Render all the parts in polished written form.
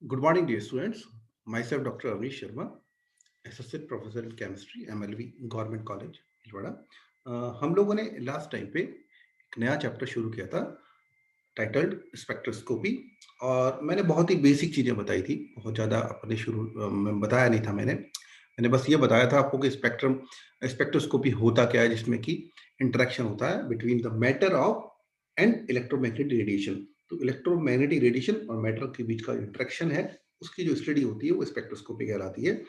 Good morning, dear students. Myself, Dr. Avnish Sharma, Associate Professor in Chemistry, MLV, Government College, Bhilwara. हम लोगों ने last time पे एक नया चैप्टर शुरू किया था टाइटल्ड स्पेक्ट्रोस्कोपी। और मैंने बहुत ही बेसिक चीज़ें बताई थी, बहुत ज़्यादा अपने शुरू में बताया नहीं था। मैंने बस ये बताया था आपको कि स्पेक्ट्रोस्कोपी होता क्या है, जिसमें कि इंटरेक्शन होता है between the matter of and electromagnetic radiation. तो इलेक्ट्रोमैग्नेटिक रेडिएशन और मैटर के बीच का इंटरेक्शन है, उसकी जो स्टडी होती है वो स्पेक्ट्रोस्कोपी कहलाती है।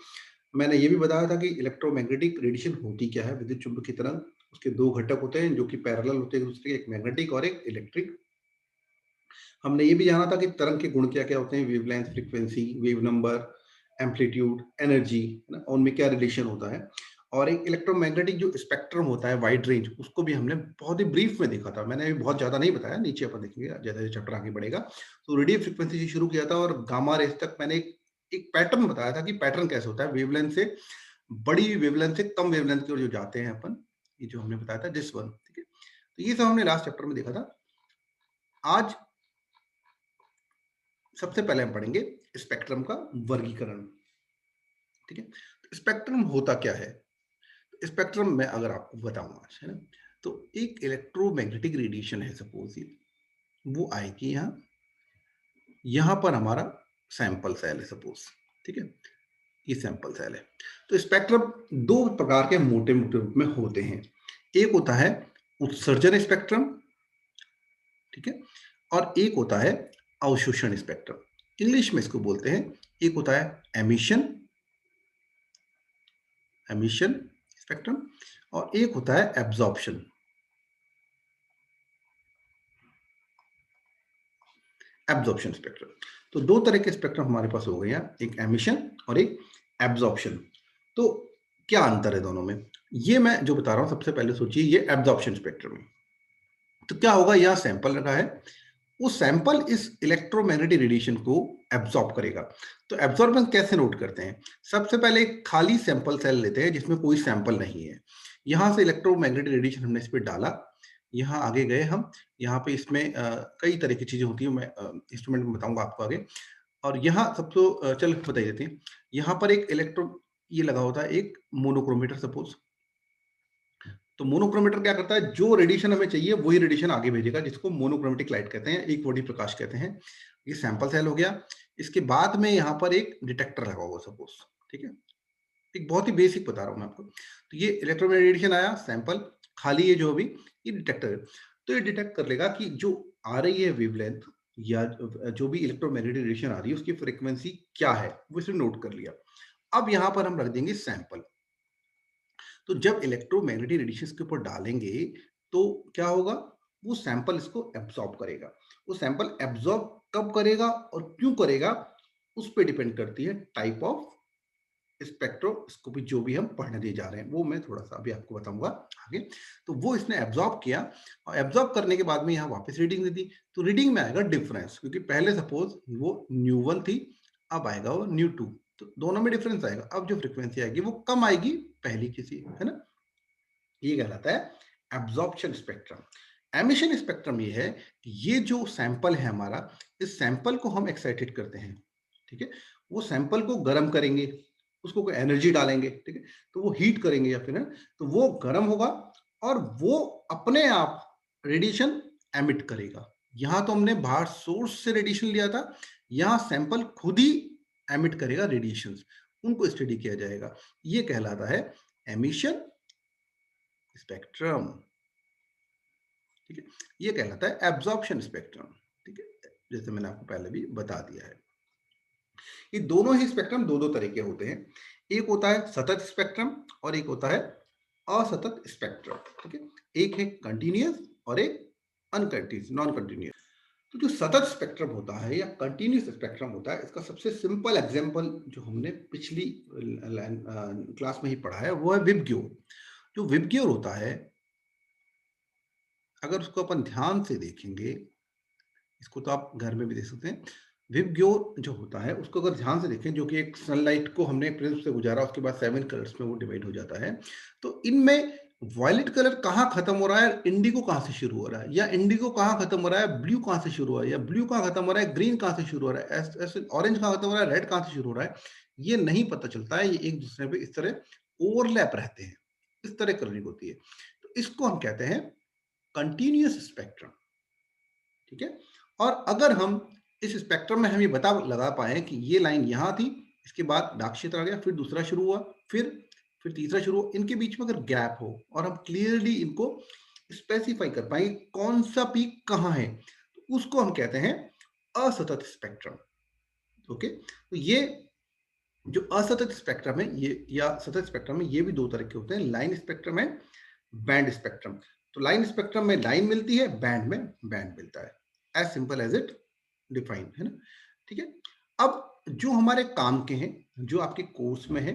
मैंने ये भी बताया था कि इलेक्ट्रोमैग्नेटिक रेडिएशन होती क्या है। विद्युत चुंबकीय तरंग, उसके दो घटक होते हैं जो कि पैरेलल होते हैं एक दूसरे के, एक मैग्नेटिक और एक इलेक्ट्रिक। हमने ये भी जाना था कि तरंग के गुण क्या क्या होते हैं, wavelength, frequency, wave number, amplitude, energy, है ना, उनमें क्या रिलेशन होता है। और एक इलेक्ट्रोमैग्नेटिक जो स्पेक्ट्रम होता है, वाइड रेंज, उसको भी हमने बहुत ही ब्रीफ में देखा था। मैंने अभी बहुत ज्यादा नहीं बताया, नीचे अपन देखेंगे जैसे जैसे चैप्टर आगे बढ़ेगा। तो रेडियो फ्रीक्वेंसी से शुरू किया था और गामा रेस तक मैंने एक पैटर्न बताया था कि पैटर्न कैसे होता है, वेवलेंथ से बड़ी वेवलेंथ से कम वेवलेंथ की ओर जो जाते हैं अपन, ये जो हमने बताया था दिस वन। ठीक है, तो ये सब हमने लास्ट चैप्टर में देखा था। आज सबसे पहले हम पढ़ेंगे स्पेक्ट्रम का वर्गीकरण। ठीक है, तो स्पेक्ट्रम होता क्या है। स्पेक्ट्रम में अगर आपको बताऊं आज, है ना, तो एक इलेक्ट्रोमैग्नेटिक रेडिएशन है, सपोज ये वो आएगी यहां पर हमारा सैंपल सेल है सपोज। ठीक है, ये सैंपल सेल है। तो स्पेक्ट्रम दो प्रकार के मोटे मोटे रूप में होते हैं। एक होता है उत्सर्जन स्पेक्ट्रम, ठीक है, और एक होता है अवशोषण स्पेक्ट्रम। इंग्लिश में इसको बोलते हैं, एक होता है एमिशन एमिशन स्पेक्ट्रम और एक होता है एब्जॉर्प्शन एब्जॉर्प्शन स्पेक्ट्रम। तो दो तरह के स्पेक्ट्रम हमारे पास हो गए हैं, एक एमिशन और एक एब्जॉर्प्शन। तो क्या अंतर है दोनों में, ये मैं जो बता रहा हूं, सबसे पहले सोचिए ये एब्जॉर्प्शन स्पेक्ट्रम है। तो क्या होगा, यहां सैंपल रखा है, वो सैंपल इस इलेक्ट्रोमैग्नेटिक रेडिएशन को एब्जॉर्ब करेगा। तो एब्जॉर्बेंस कैसे नोट करते हैं, सबसे पहले एक खाली सैंपल सेल लेते हैं जिसमें कोई सैंपल नहीं है। यहां से इलेक्ट्रोमैग्नेटिक रेडिएशन हमने इस पे डाला, यहाँ आगे गए हम, यहाँ पे इसमें कई तरह की चीजें होती है, मैं इंस्ट्रूमेंट में बताऊंगा आपको आगे। और यहाँ सबसे चल बता देते हैं, यहाँ पर एक ये लगा होता है एक मोनोक्रोमीटर सपोज। तो मोनोक्रोमीटर क्या करता है, जो रेडिएशन हमें चाहिए वही रेडिएशन आगे भेजेगा, जिसको मोनोक्रोमेटिक लाइट कहते हैं, एक बॉडी प्रकाश कहते हैं। ये सैंपल सेल हो गया। इसके बाद में यहाँ पर एक डिटेक्टर लगा होगा सपोज। ठीक है, एक बहुत ही बेसिक बता रहा हूँ मैं आपको। तो ये इलेक्ट्रोमैग्नेटिक रेडिएशन आया, सैंपल खाली है जो अभी, ये डिटेक्टर है। तो ये डिटेक्ट कर लेगा कि जो आ रही है वेवलेंथ या जो भी इलेक्ट्रोमैग्नेटिक रेडिएशन आ रही है उसकी फ्रीक्वेंसी क्या है, वो इसने नोट कर लिया। अब यहाँ पर हम रख देंगे सैंपल। तो जब इलेक्ट्रोमैग्नेटिक रेडिएशन के ऊपर डालेंगे तो क्या होगा, वो सैंपल इसको एब्सॉर्ब करेगा। वो सैंपल एब्सॉर्ब कब करेगा और क्यों करेगा, उस पर डिपेंड करती है टाइप ऑफ स्पेक्ट्रोस्कोपी जो भी हम पढ़ने दे जा रहे हैं, वो मैं थोड़ा सा अभी आपको बताऊंगा आगे। तो वो इसने एब्सॉर्ब किया और एब्सॉर्ब करने के बाद में यहाँ वापस रीडिंग दे दी। तो रीडिंग में आएगा डिफरेंस, क्योंकि पहले सपोज वो न्यू 1 थी, अब आएगा वो न्यू 2। तो दोनों में डिफरेंस आएगा। अब जो फ्रीक्वेंसी आएगी वो कम आएगी पहली किसी, है ना, ये कहलाता है एब्जॉर्प्शन स्पेक्ट्रम। एमिशन स्पेक्ट्रम ये है कि ये जो सैंपल है हमारा, इस सैंपल को हम एक्साइटेड करते हैं। ठीक है, वो सैंपल को गर्म करेंगे, उसको कोई एनर्जी डालेंगे, ठीक है, तो वो हीट करेंगे या फिर, है, तो वो गर्म होगा और वो अपने आप रेडिएशन एमिट करेगा। यहां तो हमने बाहर सोर्स से रेडिएशन लिया था, यहां सैंपल खुद ही एमिट करेगा रेडिएशन, उनको स्टडी किया जाएगा। ये कहलाता है एमिशन स्पेक्ट्रम। ठीक है, ये कहलाता है एब्जॉर्प्शन स्पेक्ट्रम। ठीक है, जैसे मैंने आपको पहले भी बता दिया है। ये दोनों ही स्पेक्ट्रम दो दो तरह के होते हैं, एक होता है सतत स्पेक्ट्रम और एक होता है असतत स्पेक्ट्रम। ठीक है, एक है कंटिन्यूअस और एक अनकंटिन्यूअस, नॉन कंटिन्यूअस। तो जो सतत स्पेक्ट्रम होता है या कंटिन्यूअस स्पेक्ट्रम होता है, इसका सबसे सिंपल एग्जांपल जो हमने पिछली क्लास में ही पढ़ा है वो है विबग्योर। जो विबग्योर होता है, अगर उसको अपन ध्यान से देखेंगे, इसको तो आप घर में भी देख सकते हैं, विबग्योर जो होता है उसको अगर ध्यान से देखें, जो कि एक सनलाइट को हमने प्रिज्म से गुजारा, उसके बाद 7 कलर्स में वो डिवाइड हो जाता है। तो इनमें वॉयलेट कलर कहाँ खत्म हो रहा है, इंडिगो कहाँ से शुरू हो रहा है, या इंडिगो कहाँ खत्म हो रहा है, ब्लू कहाँ से शुरू हो रहा है, या ब्लू कहाँ खत्म हो रहा है, ग्रीन कहाँ से शुरू हो रहा है, ऐसे ऑरेंज कहाँ खत्म हो रहा है, रेड कहाँ से शुरू हो रहा है, ये नहीं पता चलता है। ये एक दूसरे पे इस तरह ओवरलैप रहते हैं, इस तरह कलरिंग होती है। तो इसको हम कहते हैं कंटिन्यूअस स्पेक्ट्रम। ठीक है, और अगर हम इस स्पेक्ट्रम में हम ये बता लगा पाए कि ये लाइन यहाँ थी, इसके बाद डार्क क्षेत्र आ गया, फिर दूसरा शुरू हुआ, फिर तीसरा शुरू हुआ, इनके बीच में अगर गैप हो और हम क्लियरली इनको स्पेसिफाई कर पाएंगे कौन सा पीक कहाँ है, तो उसको हम कहते हैं असतत स्पेक्ट्रम। ओके, तो ये जो असतत स्पेक्ट्रम है ये या सतत स्पेक्ट्रम है, ये भी दो तरह के होते हैं, लाइन स्पेक्ट्रम है, बैंड स्पेक्ट्रम। तो लाइन स्पेक्ट्रम में लाइन मिलती है, बैंड में बैंड मिलता है, as simple as it defined है ना। ठीक है, अब जो हमारे काम के हैं, जो आपके कोर्स में है,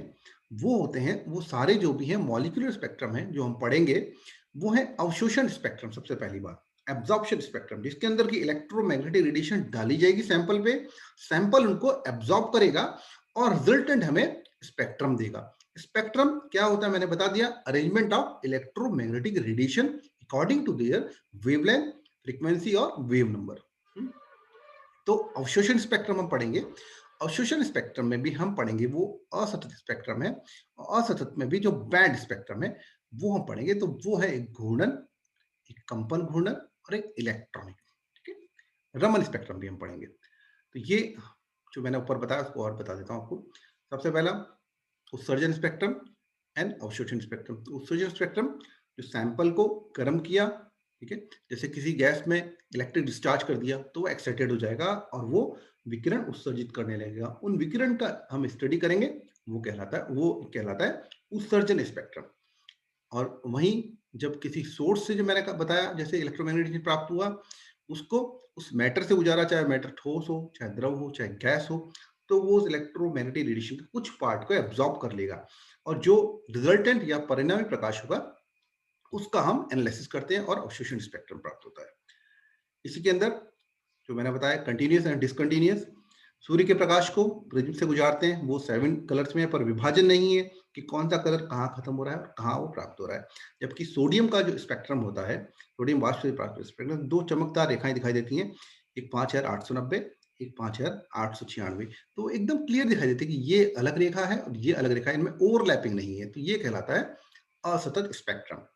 वो होते हैं, वो सारे जो भी है मॉलिक्यूलर स्पेक्ट्रम है जो हम पढ़ेंगे, वो है अवशोषण स्पेक्ट्रम। सबसे पहली बात एब्जॉर्प्शन स्पेक्ट्रम, जिसके अंदर की इलेक्ट्रोमैग्नेटिक रेडिएशन डाली जाएगी सैंपल पे, सैंपल उनको एब्जॉर्ब करेगा और रिजल्टेंट हमें स्पेक्ट्रम देगा। स्पेक्ट्रम क्या होता है मैंने बता दिया, arrangement of electromagnetic radiation according to their wavelength, frequency और वेव नंबर। तो अवशोषण स्पेक्ट्रम हम पढ़ेंगे। अवशोषण स्पेक्ट्रम में भी हम पढ़ेंगे वो असतत स्पेक्ट्रम है, असतत में भी जो बैंड स्पेक्ट्रम है वो हम पढ़ेंगे। तो वो है एक घूर्णन, एक कंपन घूर्णन और एक इलेक्ट्रॉनिक। ठीक है, रमन स्पेक्ट्रम भी हम पढ़ेंगे। तो ये जो मैंने ऊपर बताया उसको और बता देता हूँ आपको। सबसे पहला उत्सर्जन स्पेक्ट्रम एंड अवशोषण स्पेक्ट्रम। तो उत्सर्जन स्पेक्ट्रम जो सैंपल को गर्म किया, ठीक है, जैसे किसी गैस में इलेक्ट्रिक डिस्चार्ज कर दिया तो वो एक्साइटेड हो जाएगा और वो विकिरण उत्सर्जित करने लगेगा। उन विकिरण का हम स्टडी करेंगे, वो कहलाता है उत्सर्जन स्पेक्ट्रम। और वहीं जब किसी सोर्स से, जो मैंने बताया जैसे इलेक्ट्रोमैग्नेटिक प्राप्त हुआ, उसको उस मैटर से गुजारा, चाहे मैटर ठोस हो, चाहे द्रव हो, चाहे गैस हो, तो वो उस इलेक्ट्रोमैग्नेटिक रेडिएशन के कुछ पार्ट को एब्जॉर्ब कर लेगा और जो रिजल्टेंट या परिणामी प्रकाश होगा उसका हम एनालिसिस करते हैं और अवशोषण स्पेक्ट्रम प्राप्त होता है। इसी के अंदर जो मैंने बताया कंटिन्यूअस एंड डिसकंटिन्यूअस, सूर्य के प्रकाश को प्रिज्म से गुजारते हैं, वो 7 कलर्स में है, पर विभाजन नहीं है कि कौन सा कलर कहाँ खत्म हो रहा है और कहाँ वो प्राप्त हो रहा है। जबकि सोडियम का जो स्पेक्ट्रम होता है, सोडियम वाष्प से प्राप्त स्पेक्ट्रम, दो चमकदार रेखाएं दिखाई देती हैं, एक 5890, एक 5896। तो एकदम क्लियर दिखाई देती है कि ये अलग रेखा है और ये अलग रेखा है, इनमें ओवरलैपिंग नहीं है। तो ये कहलाता है असतत स्पेक्ट्रम।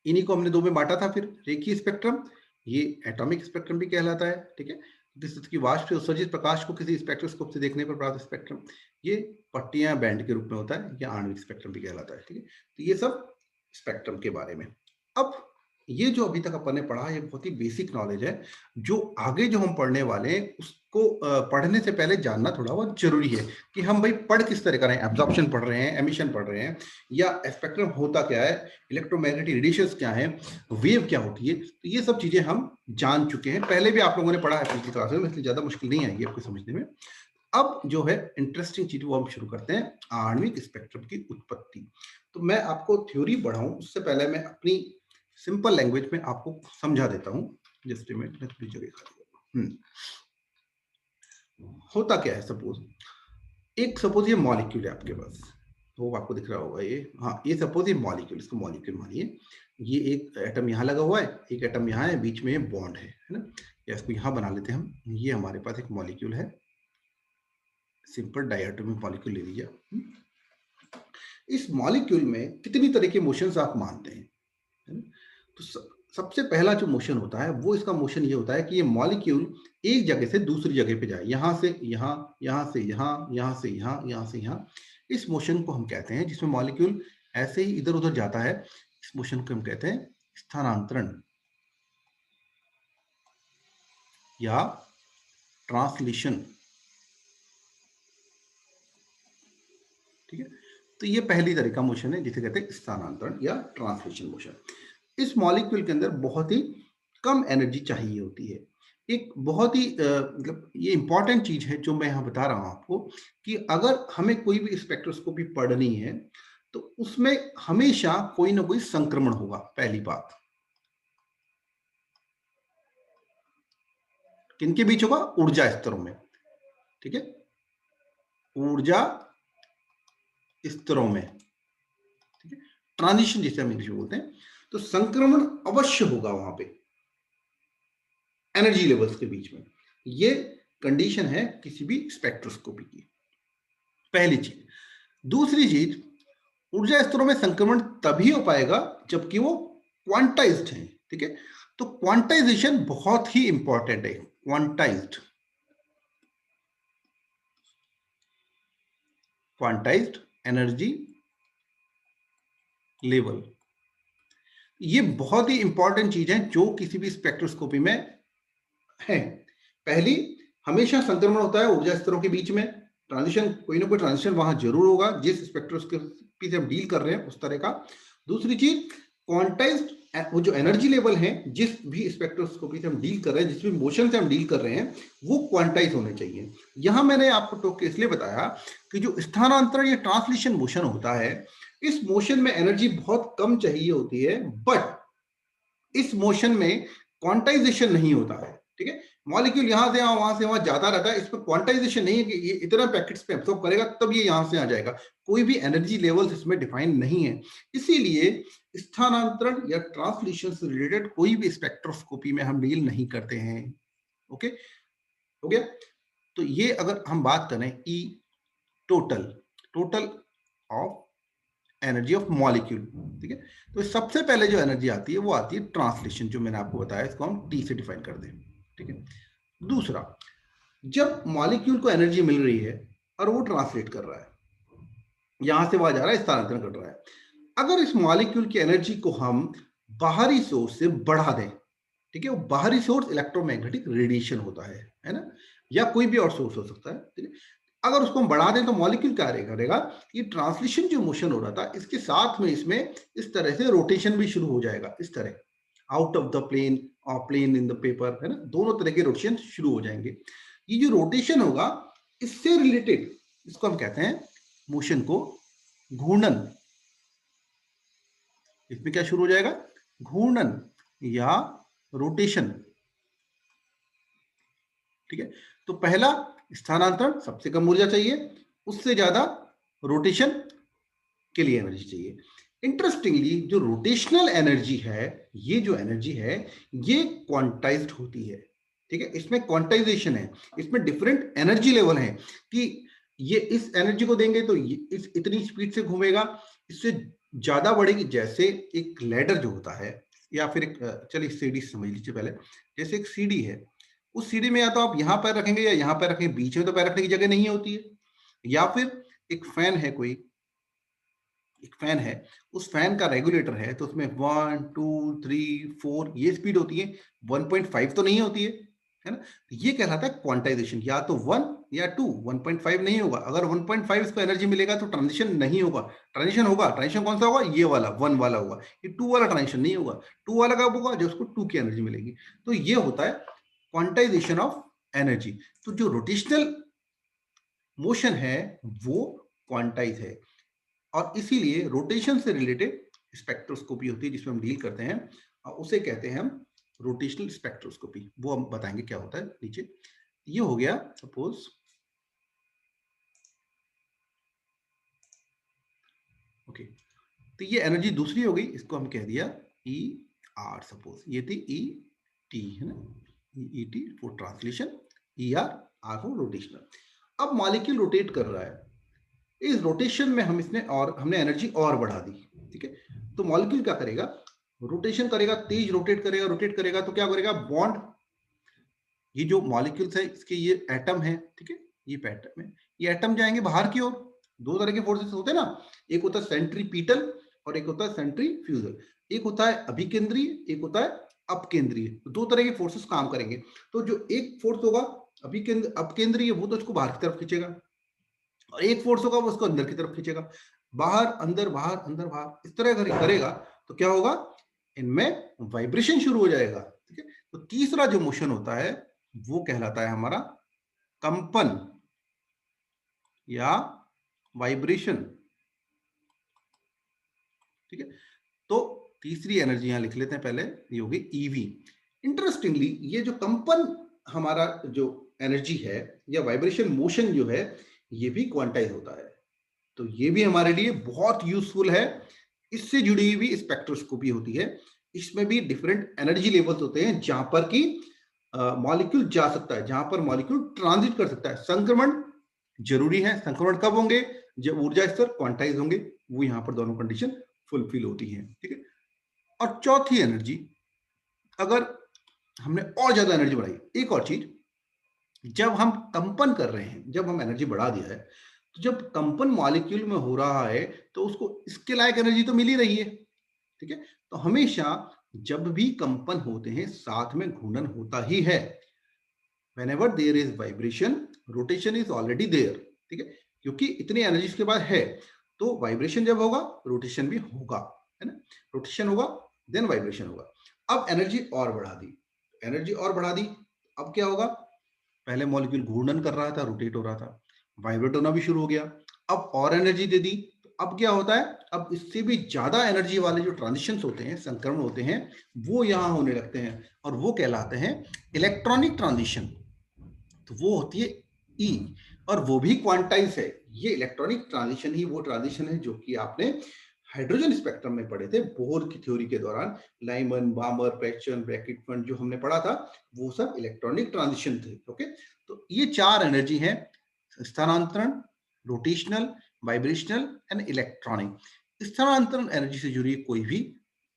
इन्हीं को हमने दो में बांटा था। फिर रेखीय स्पेक्ट्रम, ये एटॉमिक स्पेक्ट्रम भी कहलाता है। ठीक है, जिस की वाष्प से उत्सर्जित प्रकाश को किसी स्पेक्ट्रोस्कोप से देखने पर प्राप्त स्पेक्ट्रम, ये पट्टियां बैंड के रूप में होता है, या आणविक स्पेक्ट्रम भी कहलाता है। ठीक है, तो ये सब स्पेक्ट्रम के बारे में। अब ये जो अभी तक अपन ने पढ़ा, ये बहुत ही बेसिक नॉलेज है। जो आगे जो हम पढ़ने वाले हैं उसको पढ़ने से पहले जानना थोड़ा बहुत जरूरी है कि हम भाई पढ़ किस तरह कर रहे हैं। एब्जॉर्प्शन पढ़ रहे हैं, एमिशन पढ़ रहे हैं, या स्पेक्ट्रम होता क्या है, इलेक्ट्रोमैग्नेटिक रेडिएशंस क्या है, वेव क्या होती है। तो ये सब चीजें हम जान चुके हैं, पहले भी आप लोगों ने पढ़ा है पिछली क्लास में, इसलिए ज्यादा मुश्किल नहीं आएगी आपको समझने में। अब जो है इंटरेस्टिंग चीज वो हम शुरू करते हैं, आणविक स्पेक्ट्रम की उत्पत्ति। तो मैं आपको थ्योरी बढ़ाऊं उससे पहले मैं अपनी सिंपल लैंग्वेज में आपको समझा देता हूं। जस्ट मैं थोड़ी जगह खाली होता क्या है। सपोज ये मॉलिक्यूल है आपके पास, तो आपको दिख रहा होगा ये, हाँ ये सपोज ये मॉलिक्यूल, इसको मॉलिक्यूल मानिए। ये एक एटम यहाँ लगा हुआ है, एक एटम यहाँ है, बीच में ये बॉन्ड है ना, या इसको यहाँ बना लेते हैं हम। ये हमारे पास एक मॉलिक्यूल है, सिंपल डायटोमिक मॉलिक्यूल ले लीजिए। इस मॉलिक्यूल में कितनी तरह के मोशंस आप मानते हैं, है ना? तो सबसे पहला जो मोशन होता है वो, इसका मोशन ये होता है कि ये मॉलिक्यूल एक जगह से दूसरी जगह पे जाए, यहां से यहां, यहां से यहां, यहां से यहां, यहां से यहां। इस मोशन को हम कहते हैं, जिसमें मॉलिक्यूल ऐसे ही इधर उधर जाता है, इस मोशन को हम कहते हैं स्थानांतरण या ट्रांसलेशन। ठीक है, तो ये पहली तरह का मोशन है जिसे कहते हैं स्थानांतरण या ट्रांसलेशन मोशन। इस मॉलिक्यूल के अंदर बहुत ही कम एनर्जी चाहिए होती है। एक बहुत ही मतलब ये इंपॉर्टेंट चीज है जो मैं यहाँ बता रहा हूं आपको, कि अगर हमें कोई भी स्पेक्ट्रोस्कोपी पढ़नी है तो उसमें हमेशा कोई ना कोई संक्रमण होगा, पहली बात। किनके बीच होगा? ऊर्जा स्तरों में। ठीक है, ऊर्जा स्तरों में। ट्रांजिशन जिसे हम इंग्लिश में बोलते हैं, तो संक्रमण अवश्य होगा वहां पे एनर्जी लेवल्स के बीच में। ये कंडीशन है किसी भी स्पेक्ट्रोस्कोपी की, पहली चीज। दूसरी चीज, ऊर्जा स्तरों में संक्रमण तभी हो पाएगा जबकि वो क्वांटाइज्ड है, ठीक है। तो क्वांटाइजेशन बहुत ही इंपॉर्टेंट है, क्वांटाइज्ड एनर्जी लेवल, ये बहुत ही इंपॉर्टेंट चीज है जो किसी भी स्पेक्ट्रोस्कोपी में है। पहली, हमेशा संक्रमण होता है ऊर्जा स्तरों के बीच में, ट्रांजिशन, कोई ना कोई ट्रांजिशन वहां जरूर होगा जिस स्पेक्ट्रोस्कोपी से हम डील कर रहे हैं उस तरह का। दूसरी चीज, क्वांटाइज्ड, वो जो एनर्जी लेवल है जिस भी स्पेक्ट्रोस्कोपी से हम डील कर रहे हैं, जिस भी मोशन से हम डील कर रहे हैं, वो क्वांटाइज होने चाहिए। यहां मैंने आपको टोक के इसलिए बताया कि जो स्थानांतरण या ट्रांसलेशन मोशन होता है, इस मोशन में एनर्जी बहुत कम चाहिए होती है, बट इस मोशन में क्वांटाइजेशन नहीं होता है, ठीक है। मॉलिक्यूल यहां से वहां से वहां जाता रहता है, इस पर क्वांटाइजेशन नहीं है कि ये इतना पैकेट्स पे एब्सॉर्ब करेगा तब ये यहां से आ जाएगा, कोई भी एनर्जी लेवल्स इसमें डिफाइन नहीं है। इसीलिए स्थानांतरण या ट्रांसलेशन से रिलेटेड कोई भी स्पेक्ट्रोस्कोपी में हम डील नहीं करते हैं। ओके, हो गया। तो ये अगर हम बात करें E total total of energy of molecule, ठीक है। तो सबसे पहले जो एनर्जी आती है वो आती है ट्रांसलेशन, जो मैंने आपको बताया, इसको हम टी से डिफाइन कर दें, ठीक है। दूसरा, जब मॉलिक्यूल को एनर्जी मिल रही है और वो ट्रांसलेट कर रहा है, यहां से वहां जा रहा है, स्थानांतरण कर रहा है, अगर इस मॉलिक्यूल की एनर्जी को हम बाहरी सोर्स से बढ़ा दें, ठीक है, वो बाहरी सोर्स इलेक्ट्रोमैग्नेटिक रेडिएशन होता है ना, या कोई भी और सोर्स हो सकता है, ठीक है। अगर उसको हम बढ़ा दें तो मॉलिक्यूल क्या करेगा, ये ट्रांसलेशन जो मोशन हो रहा था इसके साथ में इसमें इस तरह से रोटेशन भी शुरू हो जाएगा, इस तरह आउट ऑफ द प्लेन और प्लेन इन द पेपर, है ना, दोनों तरह के रोटेशन शुरू हो जाएंगे। ये जो रोटेशन होगा इससे रिलेटेड, इसको हम कहते हैं मोशन को घूर्णन। इसमें क्या शुरू हो जाएगा, घूर्णन या रोटेशन, ठीक है। तो पहला, स्थानांतरण, सबसे कम ऊर्जा चाहिए, उससे ज्यादा रोटेशन के लिए एनर्जी चाहिए। इंटरेस्टिंगली जो रोटेशनल एनर्जी है, ये जो एनर्जी है ये क्वांटाइज्ड होती है, ठीक है। इसमें क्वांटाइजेशन है, इसमें डिफरेंट एनर्जी लेवल है कि ये इस एनर्जी को देंगे तो ये इस इतनी स्पीड से घूमेगा, इससे ज्यादा बढ़ेगी, जैसे एक लैडर जो होता है, या फिर एक, चलिए सीढ़ी समझ लीजिए पहले, जैसे एक सीढ़ी है, उस सीढ़ी में या तो आप यहां पैर रखेंगे या यहां पैर रखेंगे, बीच में तो पैर रखने की जगह नहीं होती है। या फिर एक फैन है, कोई एक फैन है, उस फैन का रेगुलेटर है, तो उसमें 1 2 3 4 ये स्पीड होती है, 1.5 तो नहीं होती है ना। ये कहलाता है क्वांटाइजेशन, या तो 1 या 2, 1.5 नहीं होगा। अगर 1.5 इसको एनर्जी मिलेगा तो ट्रांजिशन नहीं होगा, ट्रांजिशन होगा, ट्रांजिशन कौन सा होगा, ये वाला 1 वाला होगा, ये 2 वाला ट्रांजिशन नहीं होगा। 2 वाला कब होगा, जो उसको 2 की एनर्जी मिलेगी। तो ये होता है क्वांटाइजेशन ऑफ एनर्जी। तो जो रोटेशनल मोशन है वो क्वांटाइज है, और इसीलिए रोटेशन से रिलेटेड स्पेक्ट्रोस्कोपी होती है जिसमें हम डील करते हैं, और उसे कहते हैं हम रोटेशनल स्पेक्ट्रोस्कोपी। वो हम बताएंगे क्या होता है नीचे। ये हो गया सपोज, ओके, तो ये एनर्जी दूसरी हो गई, इसको हम कह दिया ई आर, सपोज ये थी ई टी, है ना, E T for translation, E R, R for rotational. अब मॉलिक्यूल रोटेट कर रहा है, इस रोटेशन में हम इसने और हमने एनर्जी और बढ़ा दी, ठीक है। तो मॉलिक्यूल क्या करेगा, रोटेशन करेगा, तेज रोटेट करेगा, रोटेट करेगा तो क्या करेगा, बॉन्ड, ये जो मॉलिक्यूल्स है इसके ये एटम है, ठीक है, ये एटम है, ये एटम जाएंगे बाहर की ओर। दो तरह के फोर्सेस होते हैं ना, एक होता है सेंट्रीपीटल और एक होता है सेंट्रीफ्यूगल। एक होता है अभिकेंद्रीय, एक होता है अपकेंद्रीय, तो दो तरह के फोर्सेस काम करेंगे। तो जो एक फोर्स होगा अपकेंद्रीय, वो तो इसको बाहर की तरफ खींचेगा, और एक फोर्स होगा वो उसको अंदर की तरफ खींचेगा, बाहर अंदर बाहर अंदर बाहर, इस तरह करेगा तो क्या होगा, इनमें वाइब्रेशन शुरू हो जाएगा, ठीक है। तो तीसरा जो मोशन होता है वो कहलाता है हमारा कंपन या वाइब्रेशन, ठीक है। तो तीसरी एनर्जी यहां लिख लेते हैं पहले, ये होगी ईवी। इंटरेस्टिंगली ये जो कंपन हमारा जो एनर्जी है या वाइब्रेशन मोशन जो है, ये भी क्वांटाइज होता है। तो ये भी हमारे लिए बहुत यूजफुल है इससे जुड़ी हुई स्पेक्ट्रोस्कोपी होती है। इसमें भी डिफरेंट एनर्जी लेवल्स होते हैं जहां पर कि मॉलिक्यूल जा सकता है, जहां पर मॉलिक्यूल ट्रांजिट कर सकता है। संक्रमण जरूरी है। संक्रमण कब होंगे? जब ऊर्जा स्तर क्वांटाइज होंगे, वो यहां पर दोनों कंडीशन फुलफिल होती है। ठीक है। और चौथी एनर्जी, अगर हमने और ज्यादा एनर्जी बढ़ाई, एक और चीज, जब हम कंपन कर रहे हैं, जब हम एनर्जी बढ़ा दिया है, तो जब कंपन मॉलिक्यूल में हो रहा है तो उसको इसके लायक एनर्जी तो मिल ही रही है। ठीक है। तो हमेशा जब भी कंपन होते हैं साथ में घूर्णन होता ही है। whenever there is vibration, rotation is already there। ठीक है। क्योंकि इतनी एनर्जी इसके बाद है, तो वाइब्रेशन जब होगा रोटेशन भी होगा, है ना। रोटेशन होगा देन वाइब्रेशन होगा। अब एनर्जी और बढ़ा दी, एनर्जी और बढ़ा दी, अब क्या होगा? पहले मॉलिक्यूल घूर्णन कर रहा था, रोटेट हो रहा था, वाइब्रेट होना भी शुरू हो गया। अब और एनर्जी दे दी, तो अब क्या होता है? अब इससे भी ज्यादा एनर्जी वाले जो ट्रांजिशंस होते हैं, संक्रमण होते हैं, वो यहां होने लगते हैं और वो कहलाते हैं इलेक्ट्रॉनिक ट्रांजिशन। तो वो होती है ई, और वो भी क्वांटाइज है। ये इलेक्ट्रॉनिक ट्रांजिशन ही वो ट्रांजिशन है जो कि आपने हाइड्रोजन स्पेक्ट्रम में पढ़े थे बोहर की थ्योरी के दौरान। लाइमन, बामर, पैचन, ब्रैकेट फंड जो हमने पढ़ा था, वो सब इलेक्ट्रॉनिक ट्रांजिशन थे। ओके। तो ये चार एनर्जी है: स्थानांतरण, रोटेशनल, वाइब्रेशनल एंड इलेक्ट्रॉनिक। स्थानांतरण एनर्जी से जुड़ी कोई भी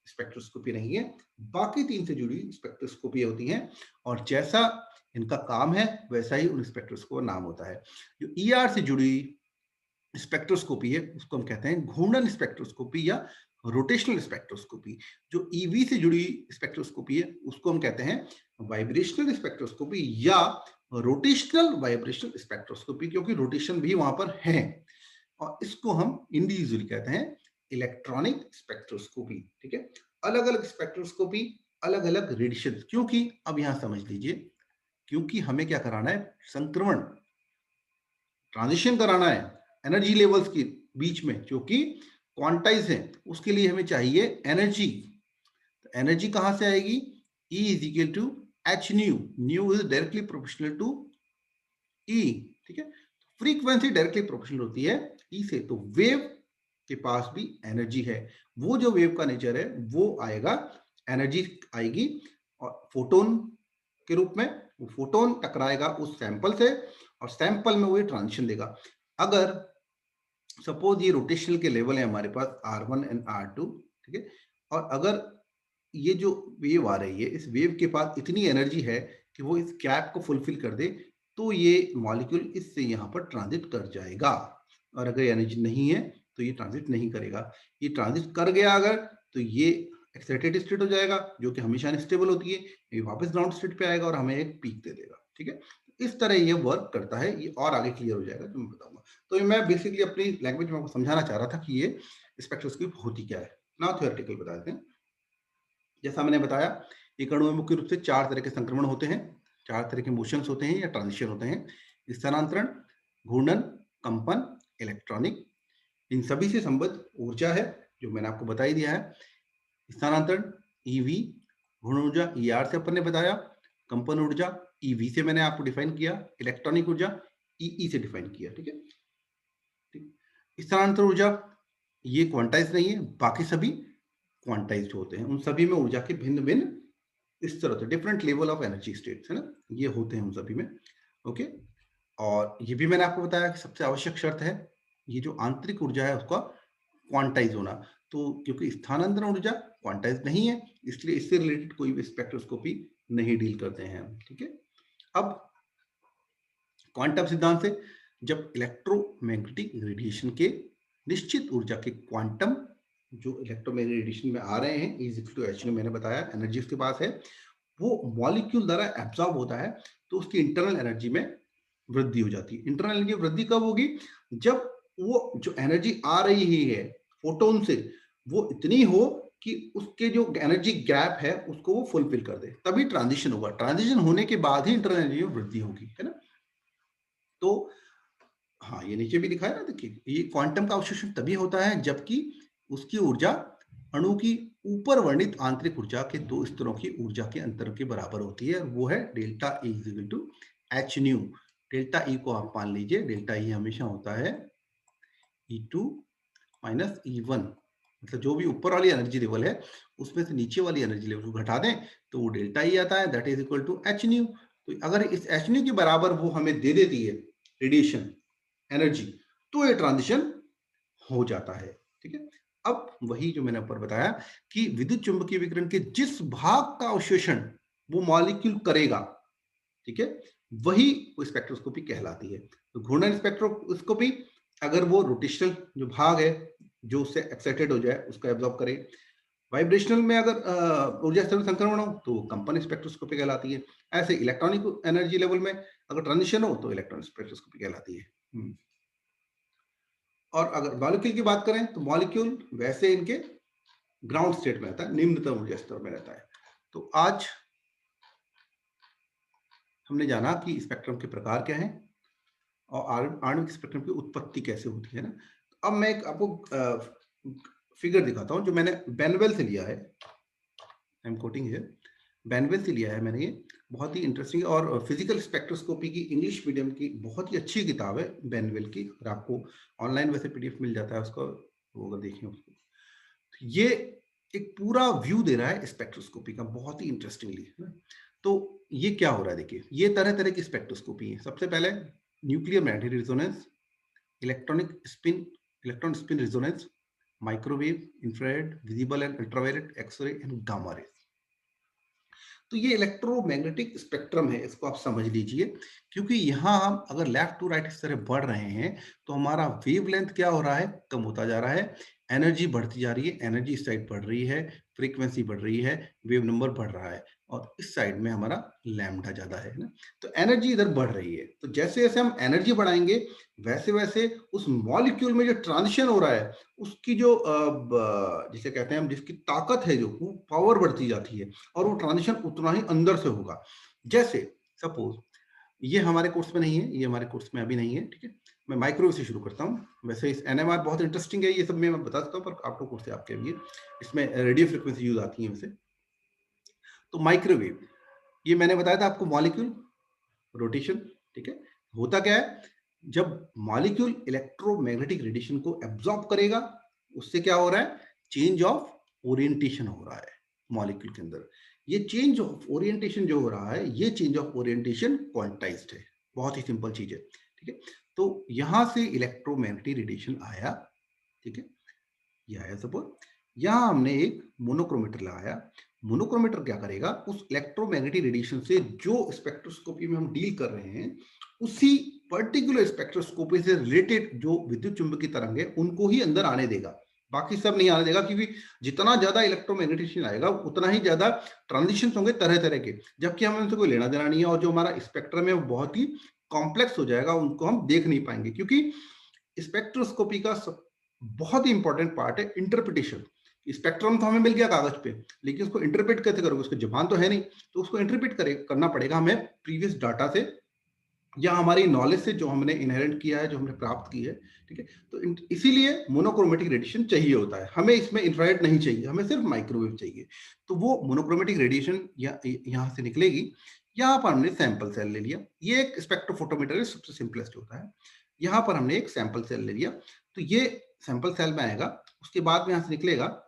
स्पेक्ट्रोस्कोपी नहीं है, बाकी तीन से जुड़ी स्पेक्ट्रोस्कोपी होती हैं। और जैसा इनका काम है वैसा ही उन स्पेक्ट्रोस्कोप का नाम होता है। जो ईआर से जुड़ी स्पेक्ट्रोस्कोपी है उसको हम कहते हैं घूर्णन स्पेक्ट्रोस्कोपी या रोटेशनल स्पेक्ट्रोस्कोपी। जो ईवी से जुड़ी स्पेक्ट्रोस्कोपी है उसको हम कहते हैं वाइब्रेशनल स्पेक्ट्रोस्कोपी या रोटेशनल वाइब्रेशनल स्पेक्ट्रोस्कोपी, क्योंकि रोटेशन भी वहां पर है। और इसको हम इंडिविजुअली कहते हैं इलेक्ट्रॉनिक स्पेक्ट्रोस्कोपी। ठीक है। अलग अलग स्पेक्ट्रोस्कोपी, अलग अलग रेडिएशन। क्योंकि अब यहां समझ लीजिए, क्योंकि हमें क्या कराना है? संक्रमण, ट्रांजिशन कराना है एनर्जी लेवल्स के बीच में जो कि क्वांटाइज है। उसके लिए हमें चाहिए एनर्जी। तो एनर्जी कहां से आएगी? E is equal to H nu, nu is directly proportional to E। ठीक है। फ्रीक्वेंसी डायरेक्टली प्रोपोर्शनल होती है E से। तो वेव के पास भी एनर्जी है। वो जो वेव का नेचर है वो आएगा, एनर्जी आएगी और फोटोन के रूप में। वो फोटोन टकराएगा उस सैंपल से और सैंपल में वो ट्रांजिशन देगा। अगर सपोज ये रोटेशनल के लेवल है हमारे पास R1 एंड R2, ठीक है, और अगर ये जो वेव आ रही है, इस वेव के पास इतनी एनर्जी है कि वो इस गैप को फुलफिल कर दे, तो ये मॉलिक्यूल इससे यहाँ पर ट्रांजिट कर जाएगा। और अगर एनर्जी नहीं है तो ये ट्रांजिट नहीं करेगा। ये ट्रांजिट कर गया अगर, तो ये एक्साइटेड स्टेट हो जाएगा जो कि हमेशा अनस्टेबल होती है। ये वापस ग्राउंड स्टेट पे आएगा और हमें एक पीक दे देगा। ठीक है। इस तरह ये वर्क करता है। ये और आगे क्लियर हो जाएगा तो मैं बताऊंगा। तो मैं बेसिकली अपनी लैंग्वेज में आपको समझाना चाह रहा था कि ये स्पेक्ट्रोस्कोपी होती क्या है। नाउ थ्योरेटिकल बता देते हैं। जैसा मैंने बताया, एक अणु में मुख्य रूप से चार तरह के संक्रमण होते हैं, चार तरह के मोशंस होते हैं या ट्रांजिशन होते हैं: स्थानांतरण, घूर्णन, कंपन, इलेक्ट्रॉनिक। इन सभी से संबद्ध ऊर्जा है जो मैंने आपको बता ही दिया है। स्थानांतरण ईवी, घूर्णन ऊर्जा ईआर से अपन ने बताया, कंपन ऊर्जा ईवी से मैंने आपको डिफाइन किया, इलेक्ट्रॉनिक ऊर्जा ईई से डिफाइन किया। ठीक है। ठीक। स्थानांतरण ऊर्जा ये क्वांटाइज नहीं है, बाकी सभी क्वांटाइज्ड होते हैं। उन सभी में ऊर्जा के भिन्न भिन्न स्तर होते हैं, different level of energy states, है ना, ये होते हैं उन सभी में। ओके। और ये भी मैंने आपको बताया कि सबसे आवश्यक शर्त है ये जो आंतरिक ऊर्जा है उसका क्वांटाइज होना। तो क्योंकि स्थानांतरण ऊर्जा क्वांटाइज नहीं है, इसलिए इससे रिलेटेड कोई भी स्पेक्ट्रोस्कोपी नहीं डील करते हैं हम। ठीक है। अब क्वांटम सिद्धांत से जब इलेक्ट्रोमैग्नेटिक रेडिएशन के निश्चित ऊर्जा के क्वांटम जो इलेक्ट्रोमैग्नेटिक रेडिएशन में आ रहे हैं इज इक्वल टू एच, मैंने बताया एनर्जी उसके पास है, वो मॉलिक्यूल द्वारा एब्जॉर्ब होता है, तो उसकी इंटरनल एनर्जी में वृद्धि हो जाती है। इंटरनल एनर्जी वृद्धि कब होगी? जब वो जो एनर्जी आ रही है फोटोन से वो इतनी हो कि उसके जो एनर्जी गैप है उसको वो फुलफिल कर दे, तभी ट्रांजिशन होगा। ट्रांजिशन होने के बाद ही इंटरनल एनर्जी में वृद्धि होगी, है ना। तो हाँ, ये नीचे भी दिखा है ना, देखिए ये क्वांटम का अवशोषण तभी होता है जबकि उसकी ऊर्जा अणु की ऊपर वर्णित आंतरिक ऊर्जा के दो स्तरों की ऊर्जा के अंतर के बराबर होती है। वो है delta E equal to H nu. Delta E को आप मान लीजिए, डेल्टा E हमेशा होता है E2 माइनस E1। मतलब जो भी ऊपर वाली एनर्जी लेवल है उसमें से नीचे वाली एनर्जी लेवल को घटा दें तो वो डेल्टा ही आता है, that is equal to H nu. तो अगर इस एच न्यू के बराबर वो हमें दे देती है रेडिएशन एनर्जी, तो ये ट्रांजिशन हो जाता है। ठीक है, अब वही जो मैंने ऊपर बताया कि विद्युत चुंबकीय विकिरण के जिस भाग का अवशोषण वो मॉलिक्यूल करेगा, ठीक है, वही वो स्पेक्ट्रोस्कोपी कहलाती है। तो घूर्णन स्पेक्ट्रोस्कोपी अगर वो रोटेशनल जो भाग है जो उससे एक्साइटेड हो जाए उसको एब्जॉर्ब करे, वाइब्रेशनल में अगर ऊर्जा स्तर में संक्रमण हो तो कंपन स्पेक्ट्रोस्कोपी कहलाती है। ऐसे इलेक्ट्रॉनिक एनर्जी लेवल में अगर ट्रांजिशन हो तो इलेक्ट्रॉन स्पेक्ट्रोस्कोपी कहलाती है। और अगर मॉलिक्यूल की बात करें तो मॉलिक्यूल वैसे इनके ग्राउंड स्टेट में रहता है, निम्नतम ऊर्जा स्तर में रहता है। तो आज हमने जाना कि स्पेक्ट्रम के प्रकार क्या हैं और आणविक स्पेक्ट्रम की उत्पत्ति कैसे होती है ना। तो अब मैं एक आपको फिगर दिखाता हूं जो मैंने बेनवेल से लिया है। आई एम कोटिंग हियर, बेनवेल से लिया है मैंने ये। बहुत ही इंटरेस्टिंग और फिजिकल स्पेक्ट्रोस्कोपी की इंग्लिश मीडियम की बहुत ही अच्छी किताब है बेनवेल की, और आपको ऑनलाइन वैसे पीडीएफ मिल जाता है उसका, वो अगर देखें उसको। तो ये एक पूरा व्यू दे रहा है स्पेक्ट्रोस्कोपी का बहुत ही इंटरेस्टिंगली, है ना। तो ये क्या हो रहा है देखिए, ये तरह तरह की स्पेक्ट्रोस्कोपी है। सबसे पहले nuclear magnetic resonance, electronic spin, electron spin resonance, microwave, infrared, visible and ultraviolet, X-ray and gamma rays. तो ये इलेक्ट्रोमैग्नेटिक स्पेक्ट्रम है, इसको आप समझ लीजिए, क्योंकि यहाँ हम अगर लेफ्ट टू राइट इस तरह बढ़ रहे हैं तो हमारा वेवलेंथ क्या हो रहा है, कम होता जा रहा है, एनर्जी बढ़ती जा रही है, एनर्जी इस साइड बढ़ रही है, फ्रीक्वेंसी बढ़ रही है, वेव नंबर बढ़ रहा है, और इस साइड में हमारा लैम्डा ज्यादा है ना। तो एनर्जी इधर बढ़ रही है, तो जैसे जैसे हम एनर्जी बढ़ाएंगे वैसे वैसे उस मॉलिक्यूल में जो ट्रांजिशन हो रहा है उसकी जो जिसे कहते हैं हम, जिसकी ताकत है जो, वो पावर बढ़ती जाती है, और वो ट्रांजिशन उतना ही अंदर से होगा। जैसे सपोज ये हमारे कोर्स में नहीं है, ये हमारे कोर्स में अभी नहीं है, ठीक है। मैं माइक्रोवेव से शुरू करता हूँ। वैसे इस एनएमआर बहुत इंटरेस्टिंग है, ये सब मैं बता सकता हूँ, पर आपको कोर्स है आपके लिए, इसमें रेडियो फ्रिक्वेंसी यूज आती है वैसे। तो माइक्रोवेव, ये मैंने बताया था आपको, मॉलिक्यूल रोटेशन, ठीक है। होता क्या है, जब मॉलिक्यूल इलेक्ट्रोमैग्नेटिक रेडिएशन को एब्जॉर्ब करेगा, उससे क्या हो रहा है, चेंज ऑफ ओरिएंटेशन हो रहा है मॉलिक्यूल के अंदर। ये चेंज ऑफ ओरिएंटेशन जो हो रहा है, ये चेंज ऑफ ओरिएंटेशन क्वांटाइज्ड है, बहुत ही सिंपल चीज है, ठीक है। तो यहां से इलेक्ट्रोमैग्नेटिक रेडिएशन आया, ठीक है, ये आया सपोज। यहां हमने एक मोनोक्रोमीटर लगाया। मोनोक्रोमीटर क्या करेगा, उस इलेक्ट्रोमैग्नेटिक रेडिएशन से जो स्पेक्ट्रोस्कोपी में हम डील कर रहे हैं, उसी पर्टिकुलर स्पेक्ट्रोस्कोपी से रिलेटेड जो विद्युत चुंबकीय तरंग है उनको ही अंदर आने देगा, बाकी सब नहीं आने देगा, क्योंकि जितना ज्यादा इलेक्ट्रोमैग्नेटिक आएगा उतना ही ज्यादा ट्रांजिशन होंगे तरह तरह के, जबकि हमें उनसे कोई लेना देना नहीं है, और जो हमारा स्पेक्ट्रम है वो बहुत ही कॉम्प्लेक्स हो जाएगा, उनको हम देख नहीं पाएंगे, क्योंकि स्पेक्ट्रोस्कोपी का बहुत ही इंपॉर्टेंट पार्ट है इंटरप्रिटेशन। स्पेक्ट्रम तो हमें मिल गया कागज पे, लेकिन उसको इंटरप्रेट कैसे करोगे, उसको जबान तो है नहीं, तो उसको इंटरप्रेट करना पड़ेगा हमें प्रीवियस डाटा से, या हमारी नॉलेज से जो हमने इनहेरेंट किया है, जो हमने प्राप्त की है, ठीक है। तो इसीलिए मोनोक्रोमेटिक रेडिएशन चाहिए होता है हमें, इसमें इंफ्रारेड नहीं चाहिए, हमें सिर्फ माइक्रोवेव चाहिए। तो वो मोनोक्रोमेटिक रेडिएशन यहाँ से निकलेगी। यहाँ पर हमने सैंपल सेल ले लिया, ये एक स्पेक्ट्रोफोटोमीटर है, सबसे सिंपलेस्ट होता है। यहाँ पर हमने एक सैंपल सेल ले लिया, तो ये सैंपल सेल में आएगा, उसके बाद में यहाँ से निकलेगा,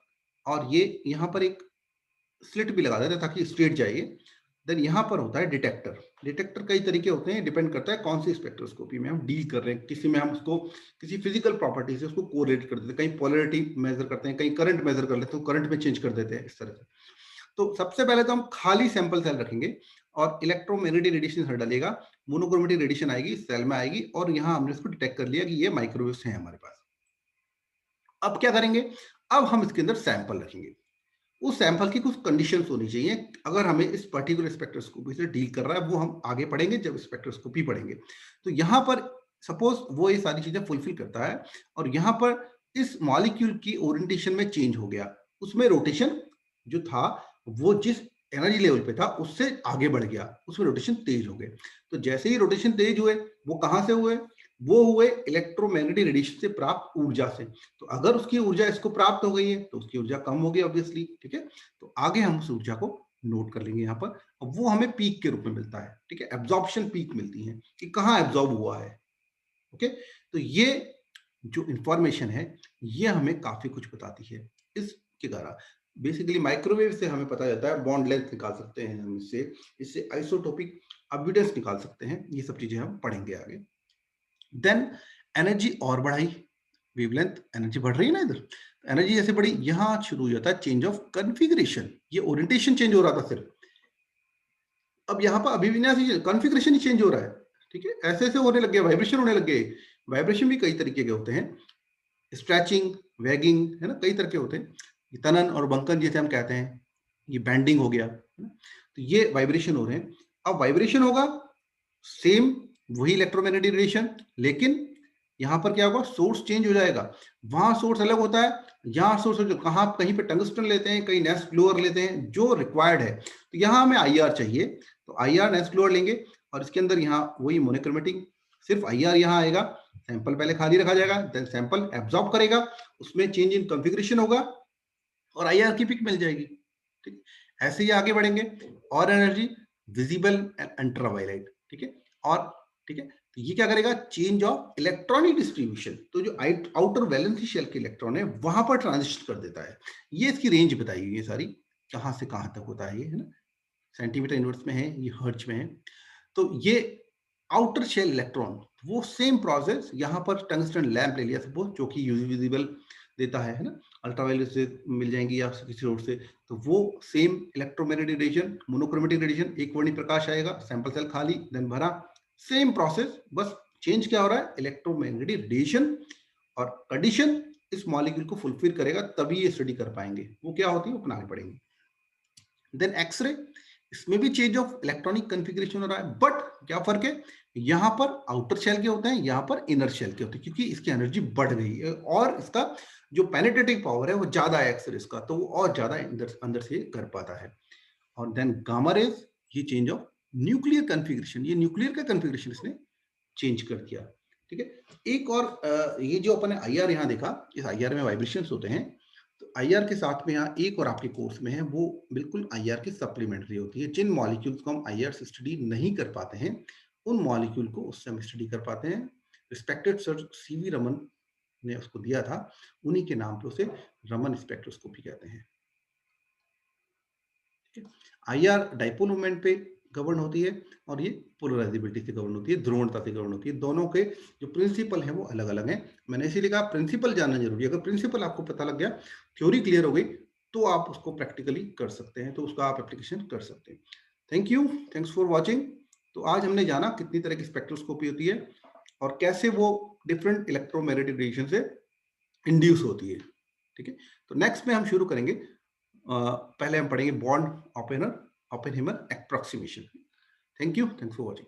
और ये यहाँ पर एक स्लिट भी लगा देते हैं ताकि स्ट्रेट जाइए। देन यहाँ पर होता है डिटेक्टर। डिटेक्टर कई तरीके होते हैं, डिपेंड करता है कौन सी स्पेक्ट्रोस्कोपी में हम डील कर रहे हैं, किसी में हम उसको किसी फिजिकल प्रॉपर्टी से उसको कोरिलेट कर देते हैं, कहीं पोलैरिटी मेजर करते हैं, कहीं करंट मेजर कर लेते हैं, करंट में चेंज कर देते हैं, इस तरह से। तो सबसे पहले तो हम खाली सैंपल सेल रखेंगे और इलेक्ट्रोमैग्नेटिक रेडिएशन हर डालेगा, मोनोक्रोमेटिक रेडिएशन आएगी, सेल में आएगी, और यहाँ हमने इसको डिटेक्ट कर लिया कि ये माइक्रोवेव है हमारे पास। अब क्या करेंगे, अब हम इसके अंदर सैंपल रखेंगे। उस सैंपल की कुछ कंडीशंस होनी चाहिए, अगर हमें इस पर्टिकुलर स्पेक्ट्रोस्कोपी से डील कर रहा है, वो हम आगे पढ़ेंगे जब स्पेक्ट्रोस्कोपी पढ़ेंगे। तो यहाँ पर सपोज वो ये सारी चीजें फुलफिल करता है, और यहाँ पर इस मॉलिक्यूल की ओरिएंटेशन में चेंज हो गया, उसमें रोटेशन जो था वो जिस एनर्जी लेवल पे था उससे आगे बढ़ गया, उसमें रोटेशन तेज हो गए। तो जैसे ही रोटेशन तेज हुए, वो कहां से हुए, वो हुए इलेक्ट्रोमैग्नेटिक रेडिएशन से प्राप्त ऊर्जा से। तो अगर उसकी ऊर्जा इसको प्राप्त हो गई है तो उसकी ऊर्जा कम हो गई ऑब्वियसली, ठीक है। तो आगे हम उस ऊर्जा को नोट कर लेंगे यहाँ पर, और वो हमें पीक के रूप में मिलता है, ठीक है, एब्जॉर्प्शन पीक मिलती है कि कहाँ एब्जॉर्ब हुआ है। ओके, तो ये जो इंफॉर्मेशन है ये हमें काफी कुछ बताती है। इसके द्वारा बेसिकली माइक्रोवेव से हमें पता चलता है बॉन्ड लेंथ निकाल सकते हैं हम, इससे आइसोटोपिक एविडेंस निकाल सकते हैं। ये सब चीजें हम पढ़ेंगे आगे। देन एनर्जी और बढ़ाई, वेवलेंथ एनर्जी बढ़ रही है ना इधर, एनर्जी जैसे बढ़ी, यहां शुरू हो जाता है चेंज ऑफ कॉन्फ़िगरेशन। ये ओरिएंटेशन चेंज हो रहा था सिर्फ, अब यहाँ पर अभिविन्यास ही, कॉन्फ़िगरेशन ही चेंज हो रहा है। ठीक है, ऐसे ऐसे होने लग गया, वाइब्रेशन होने लग गए। वाइब्रेशन भी कई तरीके के होते हैं, स्ट्रेचिंग, वैगिंग, है ना, कई तरह के होते हैं। तनन और बंकन जैसे हम कहते हैं, ये बैंडिंग हो गया, है ना? तो ये वाइब्रेशन हो रहे हैं। अब वाइब्रेशन होगा, सेम वही इलेक्ट्रोमैग्नेटिक रेडिएशन, लेकिन यहाँ पर क्या होगा, सोर्स चेंज हो जाएगा। वहां सोर्स अलग होता है, यहाँ सोर्स जो कहाँ, कहीं पे टंगस्टन लेते हैं, कहीं नेस्ट ग्लोअर लेते हैं, जो रिक्वायर्ड है। तो यहाँ हमें आईआर चाहिए, तो आईआर नेस्ट ग्लोअर लेंगे, और इसके अंदर यहाँ वही मोनोक्रोमेटिक, सिर्फ आईआर यहाँ आएगा। सैंपल पहले खाली रखा जाएगा, देन सैंपल एब्जॉर्ब करेगा, उसमें चेंज इन कॉन्फ़िगरेशन होगा और आईआर की पिक मिल जाएगी। ठीक, ऐसे ही आगे बढ़ेंगे। और एनर्जी विजिबल एंड अल्ट्रावायलेट, ठीक है, और ठीक है, तो ये क्या करेगा, चेंज ऑफ इलेक्ट्रॉनिक डिस्ट्रीब्यूशन, तो जो आउटर वैलेंसी शेल के इलेक्ट्रॉन है वहां पर ट्रांजिशन कर देता है। ये इसकी रेंज बताई हुई है सारी, कहां से कहां तक होता है ये, है ना, सेंटीमीटर इनवर्स में है, ये हर्ट्ज में है। तो ये आउटर शेल इलेक्ट्रॉन, वो सेम प्रोसेस यहाँ पर टंगस्टन लैंप ले लिया सपोज, जो कि यूवी विजिबल देता है ना, अल्ट्रावायलेट से मिल जाएंगी या किसी सोर्स से, तो वो same electromagnetic radiation, monochromatic radiation, एक वर्णी प्रकाश आएगा, सैंपल सेल खाली, देन भरा, सेम प्रोसेस, बस चेंज क्या हो रहा है, इलेक्ट्रोमैग्नेटिक रेडिएशन और कंडीशन इस मॉलिक्यूल को फुलफिल करेगा, तभी ये स्टडी कर पाएंगे। वो क्या होती है, अपनाने पड़ेंगे। देन एक्सरे, इसमें भी चेंज ऑफ इलेक्ट्रॉनिक कॉन्फ़िगरेशन हो रहा है, बट क्या फर्क है, यहां पर आउटर शेल के होते हैं, यहां पर इनर शेल के होते हैं, क्योंकि इसकी एनर्जी बढ़ गई है और इसका जो पेनिट्रेटिंग पावर है वो ज्यादा है एक्सरे का, तो वो और ज्यादा अंदर से कर पाता है। और देन गामा रेज, ये चेंज ऑफ न्यूक्लियर कॉन्फ़िगरेशन, ये न्यूक्लियर का कॉन्फ़िगरेशन इसने चेंज कर दिया। ठीक है, एक और ये जो अपन ने आईआर यहाँ देखा, इस आईआर में वाइब्रेशंस होते हैं, तो आईआर के साथ में यहाँ एक और आपके कोर्स में है, वो बिल्कुल आईआर की सप्लीमेंट्री होती है। जिन मॉलिक्यूल्स को हम आईआर से स्टडी नहीं कर पाते हैं, उन मॉलिक्यूल को उससे हम स्टडी कर पाते हैं। रिस्पेक्टेड सर सीवी रमन ने उसको दिया था, उन्हीं के नाम पे उसे रमन स्पेक्ट्रोस्कोपी कहते हैं। आईआर डाइपोल मोमेंट पे गवर्न होती है, और ये पोलराइजेबिलिटी से गवर्न होती है, ध्रुवणता से गवर्न होती है। दोनों के जो प्रिंसिपल है वो अलग अलग हैं। मैंने इसीलिए कहा प्रिंसिपल जानना जरूरी है। अगर प्रिंसिपल आपको पता लग गया, थ्योरी क्लियर हो गई, तो आप उसको प्रैक्टिकली कर सकते हैं, तो उसका आप एप्लीकेशन कर सकते हैं। Thank you, thanks for watching. तो आज हमने जाना कितनी तरह की स्पेक्ट्रोस्कोपी होती है और कैसे वो डिफरेंट इलेक्ट्रोमैग्नेटिक रेडिएशन से इंड्यूस होती है। ठीक है, तो नेक्स्ट में हम शुरू करेंगे, पहले हम पढ़ेंगे बॉन्ड Oppenheimer approximation. Thank you, thanks for watching.